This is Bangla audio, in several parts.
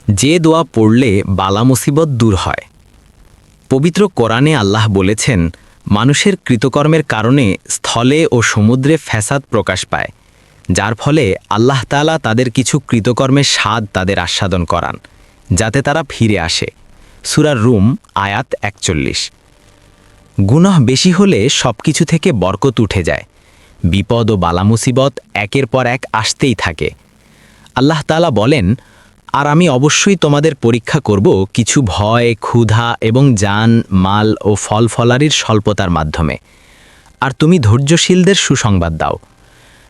যে দোয়া পড়লে বালা মুসিবত দূর হয়। পবিত্র কোরআনে আল্লাহ বলেছেন, মানুষের কৃতকর্মের কারণে স্থলে ও সমুদ্রে ফ্যাসাদ প্রকাশ পায়, যার ফলে আল্লাহ তাআলা তাদের কিছু কৃতকর্মের স্বাদ তাদের আস্বাদন করান, যাতে তারা ফিরে আসে। সূরা রুম আয়াত ৪১। গুনাহ বেশি হলে সব কিছু থেকে বরকত উঠে যায়। বিপদ ও বালা মুসিবত একের পর এক আসতেই থাকে। আল্লাহ তাআলা বলেন, আর আমি অবশ্যই তোমাদের পরীক্ষা করব কিছু ভয়, ক্ষুধা এবং জান, মাল ও ফল ফলারির স্বল্পতার মাধ্যমে। আর তুমি ধৈর্যশীলদের সুসংবাদ দাও।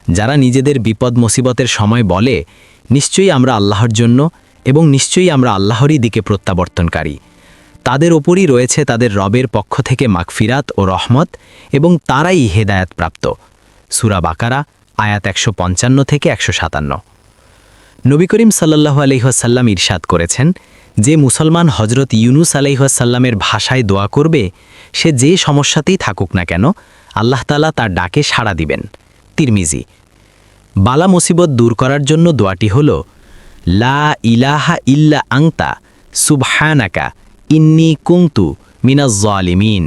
যারা নিজেদের বিপদ মুসিবতের সময় বলে, নিশ্চয়ই আমরা আল্লাহর জন্য এবং নিশ্চয়ই আমরা আল্লাহরই দিকে প্রত্যাবর্তনকারী, তাদের ওপরই রয়েছে তাদের রবের পক্ষ থেকে মাগফিরাত ও রহমত, এবং তারাই হেদায়াত প্রাপ্ত। সূরা বাকারা আয়াত ১৫৫ থেকে ১৫৭। নবী করিম সাল্লাল্লাহু আলাইহি ওয়াসাল্লাম ইরশাদ করেছেন, যে মুসলমান হজরত ইউনুস আলাইহি ওয়াসাল্লামের ভাষায় দোয়া করবে, সে যে সমস্যাতেই থাকুক না কেন, আল্লাহ তাআলা তার ডাকে সাড়া দিবেন। তিরমিজি। বালা মুসিবত দূর করার জন্য দোয়াটি হল, লা ইলাহা ইল্লা আংতা সুবহানাকা ইন্নী কুনতু মিনাজ জালিমিন।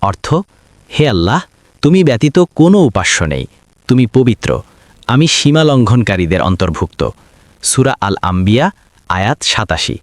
অর্থ, হে আল্লাহ, তুমি ব্যতীত কোনো উপাস্য নেই, তুমি পবিত্র, আমি সীমা লঙ্ঘনকারীদের অন্তর্ভুক্ত। সূরা আল আম্বিয়া আয়াত ৮৭।